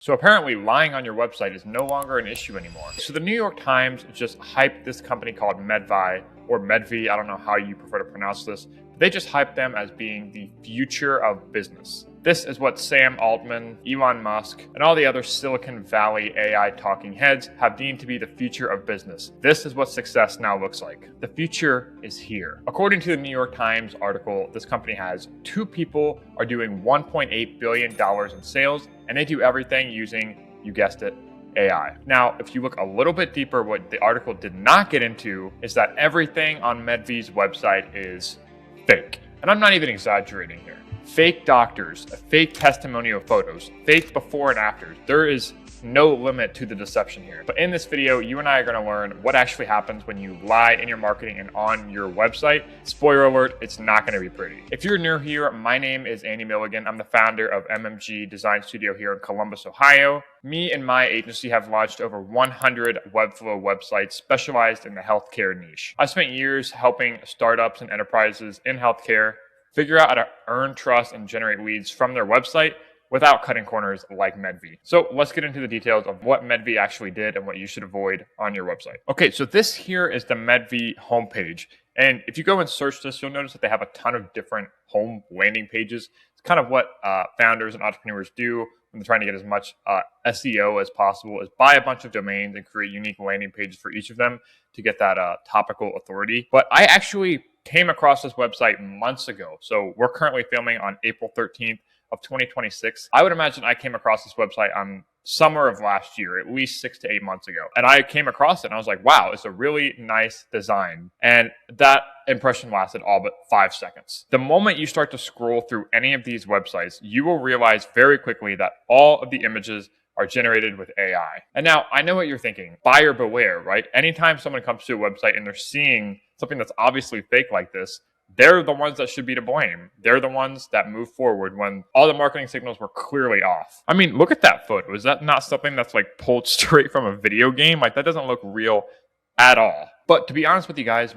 So apparently lying on your website is no longer an issue anymore. So the New York Times just hyped this company called Medvi, or Medvi, I don't know how you prefer to pronounce this. They just hyped them as being the future of business. This is what Sam Altman, Elon Musk, and all the other Silicon Valley AI talking heads have deemed to be the future of business. This is what success now looks like. The future is here. According to the New York Times article, this company has 2 people are doing $1.8 billion in sales, and they do everything using, you guessed it, AI. Now, if you look a little bit deeper, what the article did not get into is that everything on Medvi's website is fake. And I'm not even exaggerating here. Fake doctors, fake testimonial photos, fake before and afters. There is no limit to the deception here. But in this video, you and I are going to learn what actually happens when you lie in your marketing and on your website. Spoiler alert, it's not going to be pretty. If you're new here, my name is Andy Milligan. I'm the founder of MMG Design Studio here in Columbus, Ohio. Me and my agency have launched over 100 Webflow websites specialized in the healthcare niche. I spent years helping startups and enterprises in healthcare figure out how to earn trust and generate leads from their website without cutting corners like Medvi. So let's get into the details of what Medvi actually did and what you should avoid on your website. Okay, so this here is the Medvi homepage. And if you go and search this, you'll notice that they have a ton of different home landing pages. It's kind of what founders and entrepreneurs do when they're trying to get as much SEO as possible, is buy a bunch of domains and create unique landing pages for each of them to get that topical authority. But I actually came across this website months ago. So we're currently filming on April 13th of 2026. I would imagine I came across this website on summer of last year, at least 6 to 8 months ago. And I came across it and I was like, wow, it's a really nice design. And that impression lasted all but 5 seconds. The moment you start to scroll through any of these websites, you will realize very quickly that all of the images are generated with AI. And now I know what you're thinking, buyer beware, right? Anytime someone comes to a website and they're seeing something that's obviously fake like this, they're the ones that should be to blame. They're the ones that move forward when all the marketing signals were clearly off. I mean, look at that photo. Is that not something that's like pulled straight from a video game? Like that doesn't look real at all. But to be honest with you guys,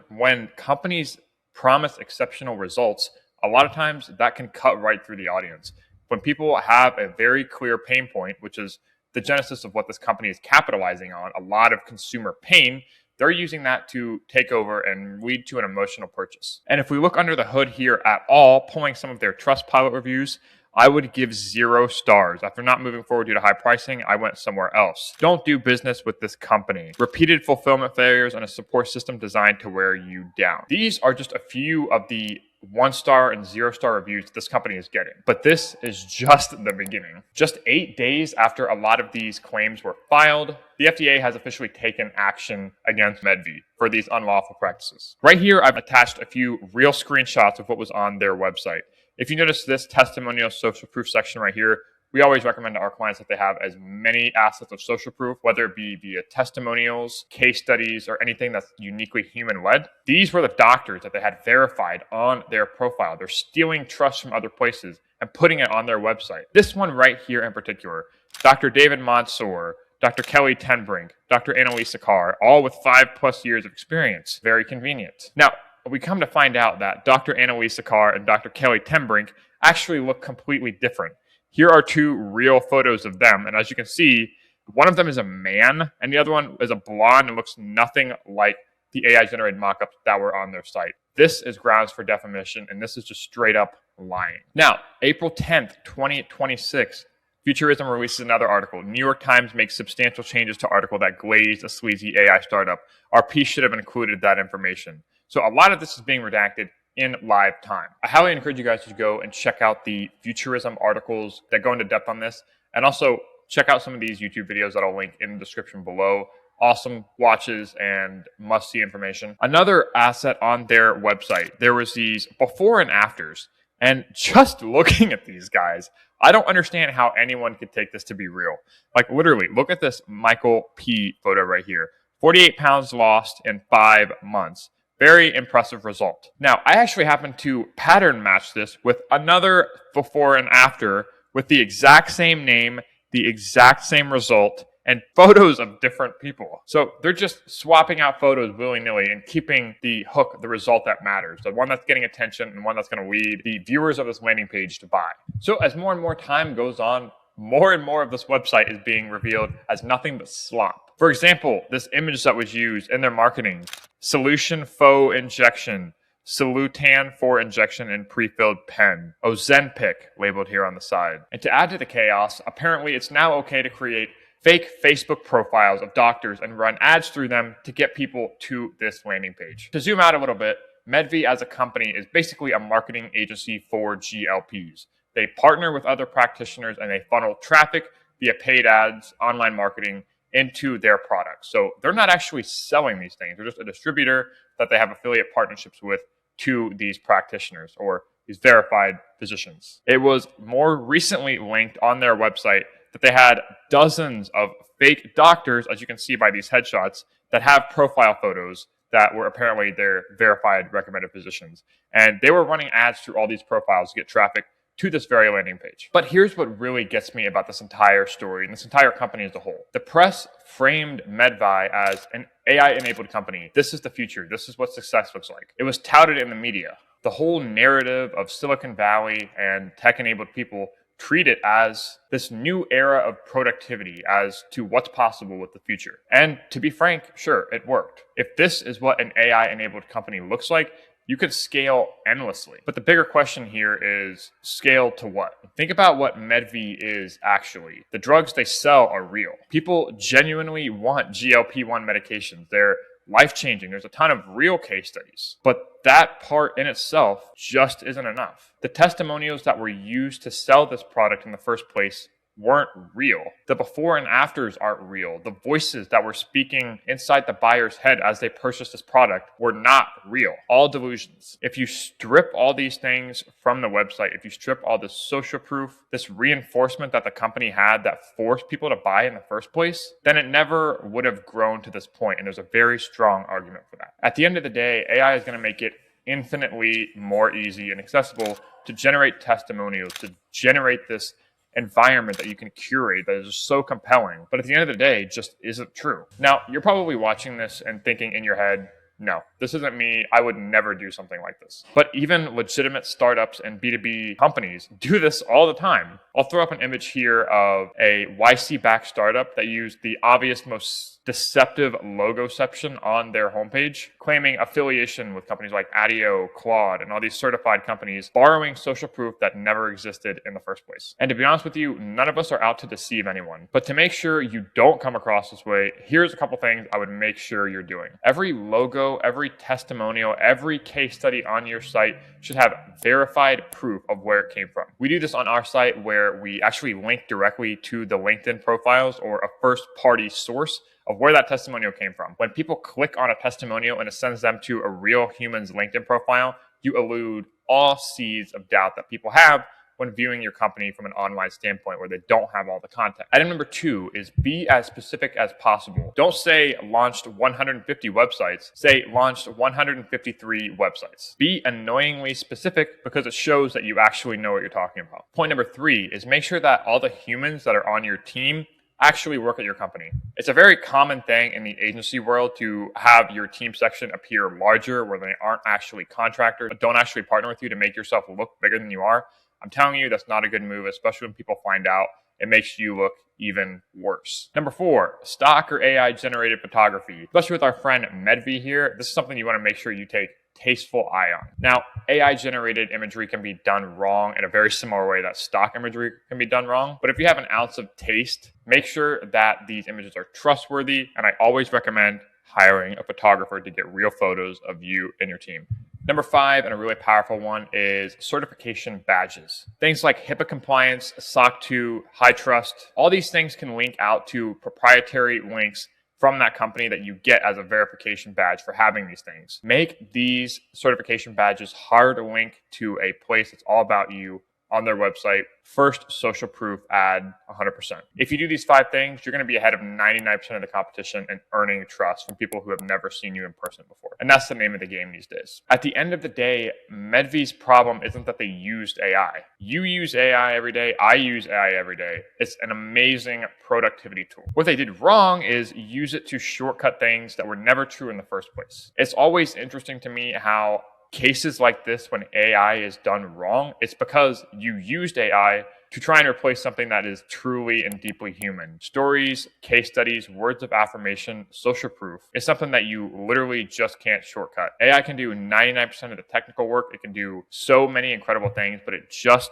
when companies promise exceptional results, a lot of times that can cut right through the audience. When people have a very clear pain point, which is the genesis of what this company is capitalizing on, a lot of consumer pain, they're using that to take over and lead to an emotional purchase. And if we look under the hood here at all, pulling some of their Trustpilot reviews, I would give 0 stars. After not moving forward due to high pricing, I went somewhere else. Don't do business with this company. Repeated fulfillment failures and a support system designed to wear you down. These are just a few of the 1-star and 0-star reviews this company is getting. But this is just the beginning. Just 8 days after a lot of these claims were filed, the FDA has officially taken action against Medvi for these unlawful practices. Right here, I've attached a few real screenshots of what was on their website. If you notice this testimonial social proof section right here, we always recommend to our clients that they have as many assets of social proof, whether it be via testimonials, case studies, or anything that's uniquely human-led. These were the doctors that they had verified on their profile. They're stealing trust from other places and putting it on their website. This one right here in particular, Dr. David Mansour, Dr. Kelly Tenbrink, Dr. Annalisa Carr, all with 5+ years of experience. Very convenient. Now, we come to find out that Dr. Annalisa Carr and Dr. Kelly Tenbrink actually look completely different. Here are 2 real photos of them. And as you can see, one of them is a man and the other one is a blonde and looks nothing like the AI-generated mock-ups that were on their site. This is grounds for defamation, and this is just straight up lying. Now, April 10th, 2026, Futurism releases another article. New York Times makes substantial changes to article that glazed a sleazy AI startup. Our piece should have included that information. So a lot of this is being redacted in live time. I highly encourage you guys to go and check out the Futurism articles that go into depth on this, and also check out some of these YouTube videos that I'll link in the description below. Awesome watches and must-see information. Another asset on their website, there was these before and afters, and just looking at these guys, I don't understand how anyone could take this to be real. Like literally, look at this Michael P. photo right here. 48 pounds lost in 5 months. Very impressive result. Now, I actually happened to pattern match this with another before and after with the exact same name, the exact same result, and photos of different people. So they're just swapping out photos willy-nilly and keeping the hook, the result that matters, the one that's getting attention and one that's going to lead the viewers of this landing page to buy. So as more and more time goes on, more and more of this website is being revealed as nothing but slop. For example, this image that was used in their marketing, solution faux injection, Solutan for injection in pre-filled pen, Ozempic labeled here on the side. And to add to the chaos, apparently it's now okay to create fake Facebook profiles of doctors and run ads through them to get people to this landing page. To zoom out a little bit, Medvi as a company is basically a marketing agency for GLPs. They partner with other practitioners and they funnel traffic via paid ads, online marketing into their products. So they're not actually selling these things. They're just a distributor that they have affiliate partnerships with to these practitioners or these verified physicians. It was more recently linked on their website that they had dozens of fake doctors, as you can see by these headshots, that have profile photos that were apparently their verified recommended physicians. And they were running ads through all these profiles to get traffic to this very landing page. But here's what really gets me about this entire story and this entire company as a whole. The press framed Medvi as an AI-enabled company. This is the future. This is what success looks like. It was touted in the media. The whole narrative of Silicon Valley and tech-enabled people treat it as this new era of productivity as to what's possible with the future. And to be frank, sure, it worked. If this is what an AI-enabled company looks like, you could scale endlessly. But the bigger question here is scale to what? Think about what Medvi is actually. The drugs they sell are real. People genuinely want GLP-1 medications. They're life-changing. There's a ton of real case studies. But that part in itself just isn't enough. The testimonials that were used to sell this product in the first place weren't real. The before and afters aren't real. The voices that were speaking inside the buyer's head as they purchased this product were not real. All delusions. If you strip all these things from the website, if you strip all this social proof, this reinforcement that the company had that forced people to buy in the first place, then it never would have grown to this point. And there's a very strong argument for that. At the end of the day, AI is going to make it infinitely more easy and accessible to generate testimonials, to generate this environment that you can curate that is just so compelling, but at the end of the day, just isn't true. Now, you're probably watching this and thinking in your head, no, this isn't me. I would never do something like this. But even legitimate startups and B2B companies do this all the time. I'll throw up an image here of a YC-backed startup that used the obvious, most deceptive logoception on their homepage, claiming affiliation with companies like Addio, Claude, and all these certified companies, borrowing social proof that never existed in the first place. And to be honest with you, none of us are out to deceive anyone. But to make sure you don't come across this way, here's a couple things I would make sure you're doing. Every logo, every testimonial, every case study on your site should have verified proof of where it came from. We do this on our site where we actually link directly to the LinkedIn profiles or a first-party source of where that testimonial came from. When people click on a testimonial and it sends them to a real human's LinkedIn profile, you elude all seeds of doubt that people have when viewing your company from an online standpoint where they don't have all the content. Item number 2 is be as specific as possible. Don't say launched 150 websites, say launched 153 websites. Be annoyingly specific because it shows that you actually know what you're talking about. Point number 3 is make sure that all the humans that are on your team actually work at your company. It's a very common thing in the agency world to have your team section appear larger where they aren't actually contractors, but don't actually partner with you to make yourself look bigger than you are. I'm telling you, that's not a good move, especially when people find out. It makes you look even worse. Number 4, stock or AI generated photography. Especially with our friend Medvi here, this is something you want to make sure you take tasteful eye on. Now, AI generated imagery can be done wrong in a very similar way that stock imagery can be done wrong. But if you have an ounce of taste, make sure that these images are trustworthy. And I always recommend hiring a photographer to get real photos of you and your team. Number 5, and a really powerful one, is certification badges. Things like HIPAA compliance, SOC 2, high trust, all these things can link out to proprietary links from that company that you get as a verification badge for having these things. Make these certification badges hard to link to a place that's all about you on their website. First social proof ad 100%. If you do these 5 things, you're going to be ahead of 99% of the competition and earning trust from people who have never seen you in person before. And that's the name of the game these days. At the end of the day, Medvi's problem isn't that they used AI. You use AI every day. I use AI every day. It's an amazing productivity tool. What they did wrong is use it to shortcut things that were never true in the first place. It's always interesting to me how cases like this, when AI is done wrong, it's because you used AI to try and replace something that is truly and deeply human. Stories, case studies, words of affirmation, social proof is something that you literally just can't shortcut. AI can do 99% of the technical work. It can do so many incredible things, but it just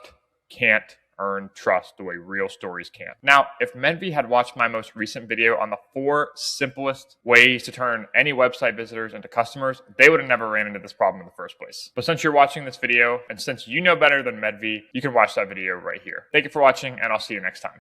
can't earn trust the way real stories can. Now, if Medvi had watched my most recent video on the 4 simplest ways to turn any website visitors into customers, they would have never ran into this problem in the first place. But since you're watching this video, and since you know better than Medvi, you can watch that video right here. Thank you for watching, and I'll see you next time.